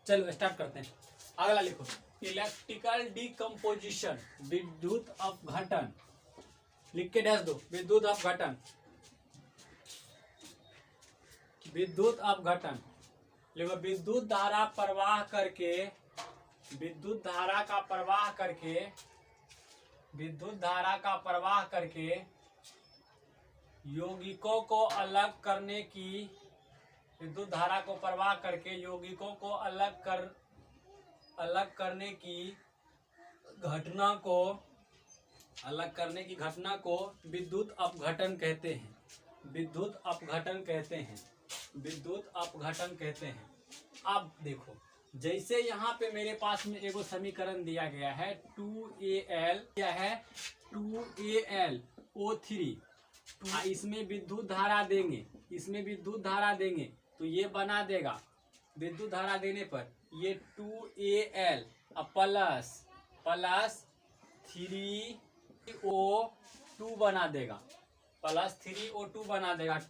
चलो स्टार्ट करते हैं। अगला लिखो, इलेक्ट्रिकल डिकम्पोजिशन, विद्युत अपघटन। लिख के डैश दो, विद्युत अपघटन। विद्युत अपघटन लिखो, विद्युत धारा प्रवाह करके, विद्युत धारा का प्रवाह करके, विद्युत धारा का प्रवाह करके यौगिकों को अलग करने की, विद्युत धारा को प्रवाह करके यौगिकों को अलग करने की घटना को, अलग करने की घटना को विद्युत अपघटन कहते हैं। विद्युत अपघटन कहते हैं, विद्युत अपघटन कहते हैं। अब देखो, जैसे यहाँ पे मेरे पास में एगो समीकरण दिया गया है 2Al, क्या है 2AlO3, इसमें विद्युत धारा देंगे, इसमें विद्युत धारा देंगे तो ये बना देगा, विद्युत धारा देने पर ये 2Al प्लस 3O2 बना देगा, प्लस 3O2 बना देगा।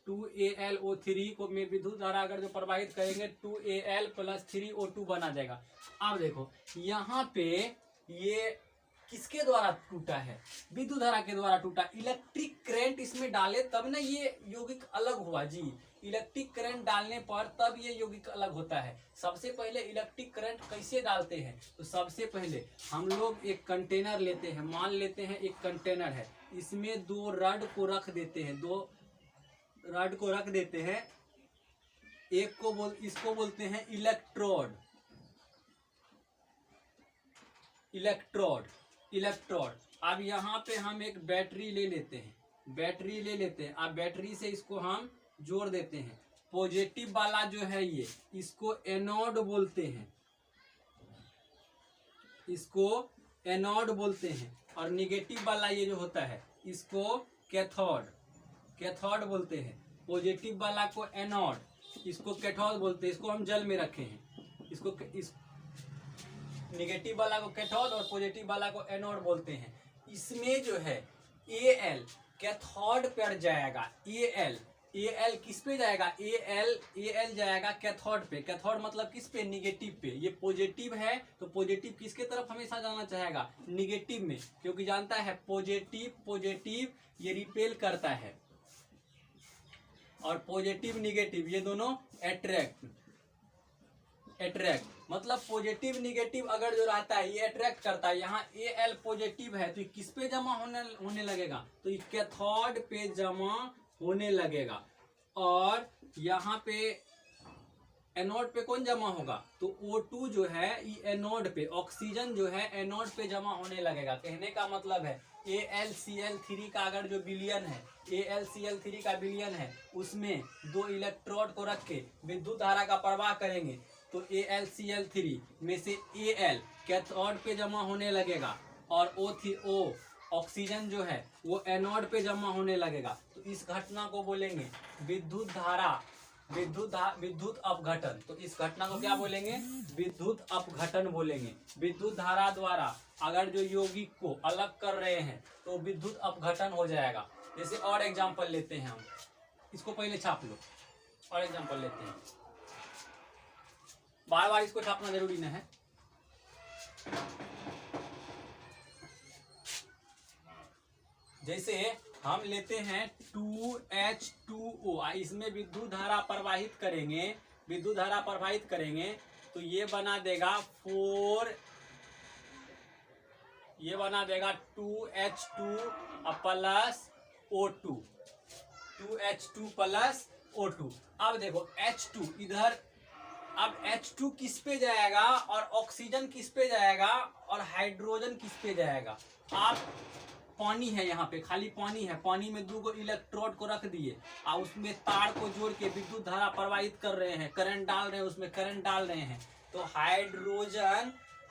2AlO3 को में विद्युत धारा अगर जो प्रवाहित करेंगे 2Al प्लस 3O2 बना देगा। अब देखो यहाँ पे ये किसके द्वारा टूटा है, विद्युत धारा के द्वारा टूटा। इलेक्ट्रिक करंट इसमें डाले तब ना ये यौगिक अलग हुआ जी, इलेक्ट्रिक करंट डालने पर तब ये यौगिक अलग होता है। सबसे पहले इलेक्ट्रिक करंट कैसे डालते हैं, तो सबसे पहले हम लोग एक कंटेनर लेते हैं, मान लेते हैं एक कंटेनर है, इसमें दो रड को रख देते हैं, दो रड को रख देते हैं, एक को इसको बोलते हैं इलेक्ट्रोड, इलेक्ट्रोड, इलेक्ट्रोड। अब यहाँ पे हम एक बैटरी ले लेते हैं, बैटरी ले लेते हैं। अब बैटरी से इसको हम जोड़ देते हैं। पॉजिटिव वाला जो है ये, इसको एनोड बोलते हैं, इसको एनोड बोलते हैं। और निगेटिव वाला ये जो होता है इसको कैथोड, कैथोड बोलते हैं। पॉजिटिव वाला को एनोड, इसको कैथोड बोलते हैं। इसको हम जल में रखे हैं, इसको निगेटिव वाला को कैथोड और पॉजिटिव वाला को एनोड बोलते हैं। इसमें जो है Al कैथोड पर जाएगा, Al किस पे जाएगा, Al जाएगा कैथोड पे। कैथोड मतलब किस पे, निगेटिव पे। ये पॉजिटिव है तो पॉजिटिव किसके तरफ हमेशा जाना चाहेगा, निगेटिव में, क्योंकि जानता है पॉजिटिव ये रिपेल करता है और पॉजिटिव निगेटिव ये दोनों अट्रैक्ट मतलब पॉजिटिव निगेटिव अगर जो रहता है ये अट्रैक्ट करता है। यहाँ Al पॉजिटिव है तो ये किस पे जमा होने लगेगा, तो ये कैथोड पे जमा होने लगेगा। और यहाँ पे एनोड पे कौन जमा होगा, तो O2 जो है ये एनोड पे, ऑक्सीजन जो है एनोड पे जमा होने लगेगा। कहने का मतलब है AlCl3 का अगर जो विलयन है, AlCl3 का विलयन है, उसमें दो इलेक्ट्रोड को रख के विद्युत धारा का प्रवाह करेंगे तो AlCl3 में से Al कैथोड पे जमा होने लगेगा और O ऑक्सीजन जो है वो एनोड पे जमा होने लगेगा। तो इस घटना को बोलेंगे विद्युत धारा, विद्युत अपघटन। तो इस घटना को क्या बोलेंगे, विद्युत अपघटन बोलेंगे। विद्युत धारा द्वारा अगर जो यौगिक को अलग कर रहे हैं तो विद्युत अपघटन हो जाएगा। जैसे और एग्जांपल लेते हैं हम, इसको पहले छाप लो, और एग्जांपल लेते हैं। बार बार इसको छापना जरूरी नहीं है। जैसे हम लेते हैं 2H2O, इसमें विद्युत धारा प्रवाहित करेंगे, विद्युत धारा प्रवाहित करेंगे तो ये बना देगा 4, ये बना देगा 2H2 plus O2, 2H2 plus O2। अब देखो H2 इधर, अब H2 किस पे जाएगा और ऑक्सीजन किस पे जाएगा और हाइड्रोजन किस पे जाएगा। आप पानी है, यहाँ पे खाली पानी है, पानी में दो इलेक्ट्रोड को रख दिए और उसमें तार को जोड़ के विद्युत धारा प्रवाहित कर रहे हैं, करंट डाल रहे हैं, उसमें करंट डाल रहे हैं। तो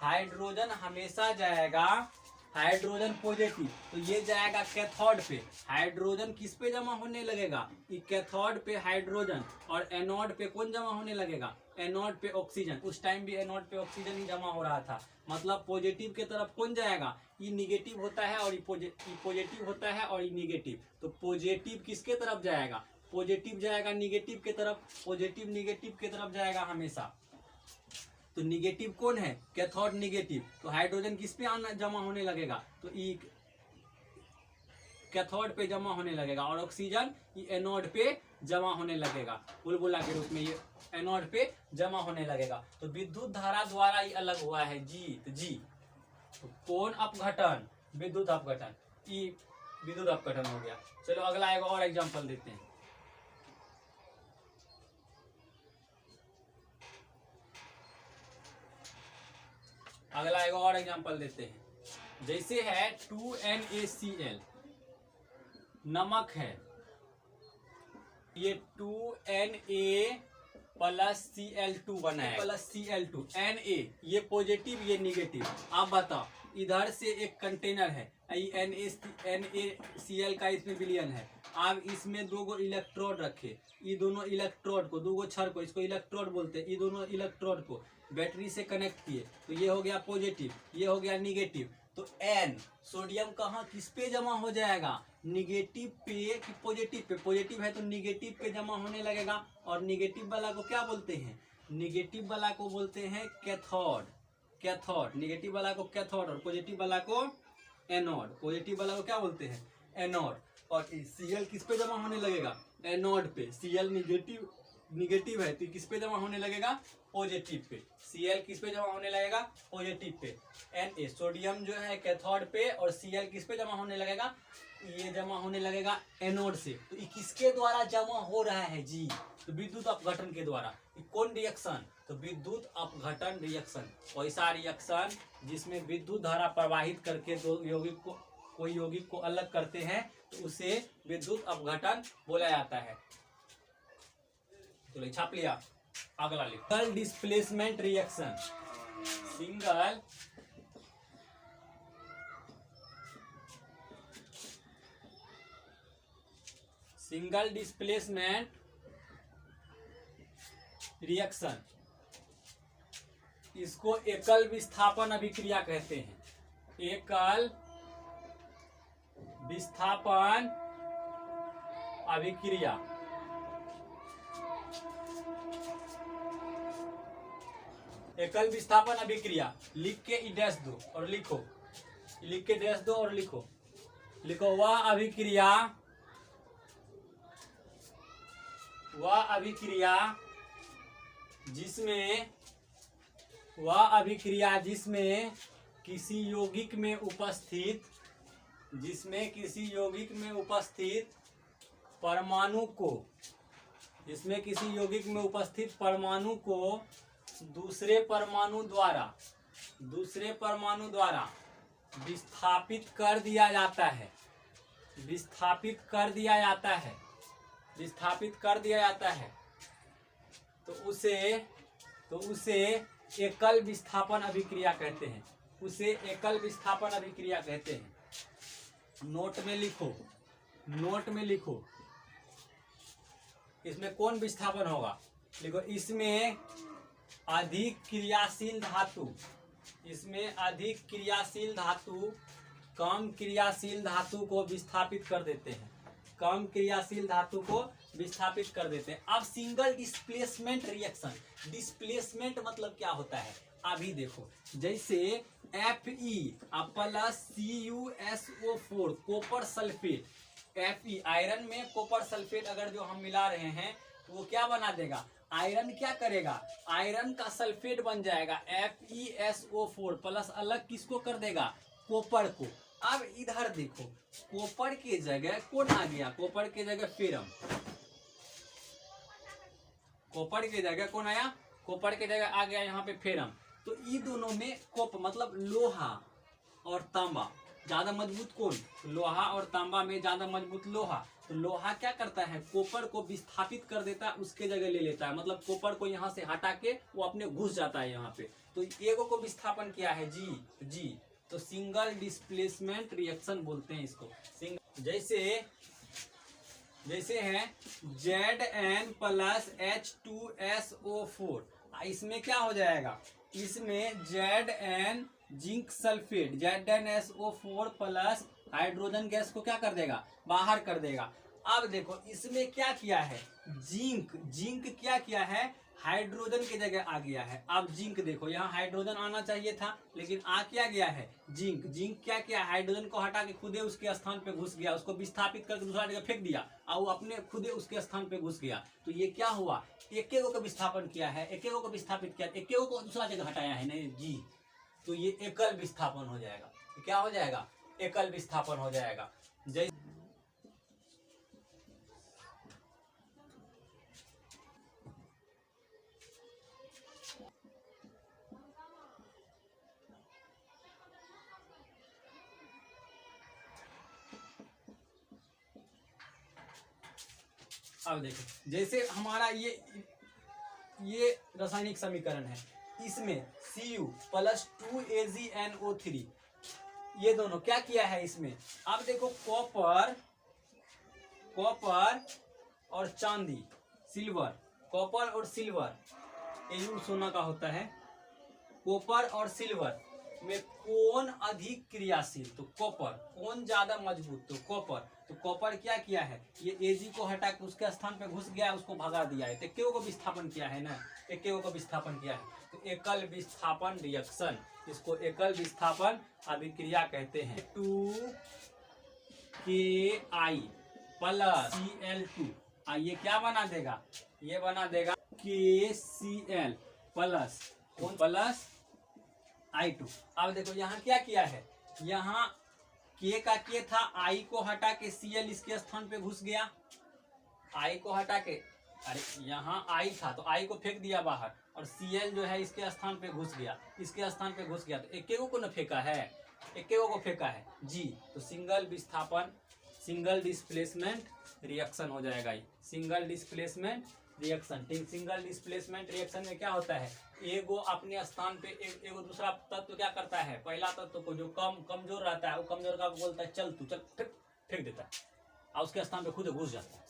हाइड्रोजन हमेशा जाएगा, हाइड्रोजन पॉजिटिव, तो ये जाएगा कैथोड पे। हाइड्रोजन किस पे जमा होने लगेगा, कैथोड पे हाइड्रोजन, और एनोड पे कौन जमा होने लगेगा, एनोड पे ऑक्सीजन। उस टाइम भी एनोड पे ऑक्सीजन ही जमा हो रहा था। मतलब पॉजिटिव के तरफ कौन जाएगा, ये निगेटिव होता है और ये पॉजिटिव होता है और ये निगेटिव। तो पॉजिटिव किसके तरफ जाएगा, पॉजिटिव जाएगा निगेटिव की तरफ, पॉजिटिव निगेटिव की तरफ जाएगा हमेशा। तो निगेटिव कौन है? Cathode negative. तो हाइड्रोजन किस पे आना जमा होने लगेगा? तो ई कैथोड पे जमा होने लगेगा और ऑक्सीजन ये एनोड पे जमा होने लगेगा, बुलबुला के रूप में ये एनोड पे जमा होने लगेगा। तो विद्युत धारा द्वारा ये अलग हुआ है जी। तो जी तो कौन अपघटन? विद्युत अपघटन। ई विद्युत अपघटन हो गया। चलो अगला एक और एग्जांपल देते हैं। अगला एक और एग्जांपल देते हैं। जैसे है 2NaCl, नमक है, ये 2Na प्लस Cl2 बना है, प्लस Cl2 Na, ये पॉजिटिव ये निगेटिव। आप बताओ, इधर से एक कंटेनर है, NaCl का इसमें विलयन है। आप इसमें दो गो इलेक्ट्रोड रखे, ये दोनों इलेक्ट्रोड को, दो गो छड़ को, इसको इलेक्ट्रोड बोलते हैं, ये दोनों इलेक्ट्रोड को बैटरी से कनेक्ट किए, तो ये हो गया पॉजिटिव, ये हो गया निगेटिव। तो N सोडियम कहाँ किस पे जमा हो जाएगा? निगेटिव पे कि पॉजिटिव पे? पॉजिटिव है तो निगेटिव पे जमा होने लगेगा। और निगेटिव वाला को क्या बोलते हैं? निगेटिव वाला को बोलते हैं कैथोड। कैथोड, निगेटिव वाला को कैथोड और पॉजिटिव वाला को एनोड। पॉजिटिव वाला को क्या बोलते हैं? एनोड। और Cl किस पे जमा होने लगेगा? एनोड पे। Cl निगेटिव है तो किस पे जमा होने लगेगा? Positive pay. Cl किस पे जमा होने लगेगा? Positive pay. Na सोडियम जो है कैथोड पे और Cl किस पे जमा होने लगेगा? ये जमा होने लगेगा एनोड से। तो ये किसके द्वारा जमा हो रहा है जी? तो विद्युत अपघटन के द्वारा। कौन रिएक्शन? तो विद्युत अपघटन रिएक्शन। ऐसा रिएक्शन जिसमें विद्युत धारा प्रवाहित करके दो यौगिक को, कोई यौगिक को अलग करते हैं, तो उसे विद्युत अपघटन बोला जाता है। तो छाप लिया। अगला लिख, single displacement reaction. Single displacement reaction, इसको एकल विस्थापन अभिक्रिया कहते हैं। एकल विस्थापन अभिक्रिया। एकल विस्थापन अभिक्रिया लिख के डैश दो और लिखो, लिख के डैश दो और लिखो। लिखो वह अभिक्रिया जिसमें किसी यौगिक में उपस्थित परमाणु को दूसरे परमाणु द्वारा विस्थापित कर दिया जाता है। तो उसे एकल विस्थापन अभिक्रिया कहते हैं। नोट में लिखो इसमें कौन विस्थापन होगा? लिखो, इसमें अधिक क्रियाशील धातु कम क्रियाशील धातु को विस्थापित कर देते हैं। अब सिंगल डिस्प्लेसमेंट रिएक्शन, डिस्प्लेसमेंट मतलब क्या होता है? अभी देखो, जैसे Fe plus CuSO4 copper sulphate, Fe iron में कॉपर सल्फेट अगर जो हम मिला रहे हैं तो वो क्या बना देगा? आयरन क्या करेगा? आयरन का सल्फेट बन जाएगा। FeSO4 प्लस अलग किसको कर देगा? कॉपर को। अब इधर देखो, कॉपर के जगह कौन आ गया? कॉपर के जगह फेरम। कॉपर के जगह कौन आया? कॉपर के जगह आ गया यहाँ पे फेरम। तो ये दोनों में कॉपर मतलब लोहा और तांबा, ज्यादा मजबूत कौन? लोहा और तांबा में ज्यादा मजबूत लोहा। तो लोहा क्या करता है? कॉपर को विस्थापित कर देता है, उसके जगह ले लेता है, मतलब कॉपर को यहाँ से हटा के वो अपने घुस जाता है यहाँ पे। तो एगो को विस्थापन किया है जी। तो सिंगल डिस्प्लेसमेंट रिएक्शन बोलते हैं इसको। जैसे है Zn प्लस H2SO4, इसमें क्या हो जाएगा? इसमें Zn zinc sulphate, ZnSO4 plus hydrogen gas को क्या कर देगा? बाहर कर देगा। अब देखो इसमें क्या किया है, जिंक, जिंक क्या किया है, हाइड्रोजन की जगह आ गया है। अब जिंक देखो यहाँ हाइड्रोजन आना चाहिए था लेकिन आ क्या गया है, जिंक। जिंक क्या किया, हाइड्रोजन को हटा के खुदे उसके स्थान पे घुस गया, उसको विस्थापित करके दूसरा जगह फेंक दिया और वो अपने खुदे उसके स्थान पे घुस गया। तो ये क्या हुआ, एक को विस्थापन किया है, एक को विस्थापित किया, एक को दूसरा जगह हटाया है नहीं जी। तो ये एकल विस्थापन हो जाएगा। क्या हो जाएगा, एकल विस्थापन हो जाएगा। जैसे अब देखो जैसे हमारा ये रासायनिक समीकरण है, इसमें Cu प्लस 2AgNO3 ये दोनों क्या किया है इसमें। अब देखो कॉपर और चांदी, सिल्वर, कॉपर और सिल्वर ये सोना का होता है। कॉपर और सिल्वर में कौन अधिक क्रियाशील, तो कॉपर। कौन ज्यादा मजबूत, तो कॉपर। तो कॉपर क्या किया है, ये Ag को हटा के उसके स्थान पे घुस गया, उसको भगा दिया है। तो एक को विस्थापन किया है ना, एक को विस्थापन किया है। तो एकल विस्थापन रिएक्शन, इसको एकल विस्थापन अभिक्रिया कहते हैं। 2Ki प्लस Cl2 ये क्या बना देगा, ये बना देगा KCl प्लस I2। अब देखो यहाँ क्या किया है, यहाँ K का K था, I को हटा के Cl इसके स्थान पे घुस गया। I को हटा के, अरे यहाँ I था तो I को फेंक दिया बाहर और Cl जो है इसके स्थान पे घुस गया, इसके स्थान पे घुस गया। तो एक को न फेंका है, एक को फेंका है जी। तो सिंगल विस्थापन, सिंगल डिस्प्लेसमेंट रिएक्शन हो जाएगा ये, single displacement reaction. Single displacement reaction में क्या होता है, एगो अपने स्थान पे एगो दूसरा तत्व क्या करता है, पहला तत्व को जो कमजोर रहता है वो कमजोर का बोलता है चल तू चल, फेंक देता है और उसके स्थान पे खुद घुस जाता है।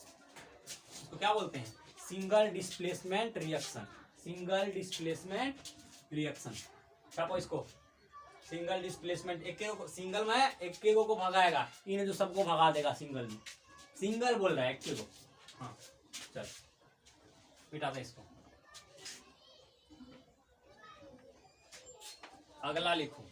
इसको क्या बोलते हैं, single displacement reaction. Single displacement reaction छापो इसको, सिंगल डिस्प्लेसमेंट। सिंगल में एक को भगाएगा, इन्हें जो सबको भगा देगा सिंगल में। सिंगल बोल रहा है एक को, हाँ चल मिटा दे इसको। अगला लिखो,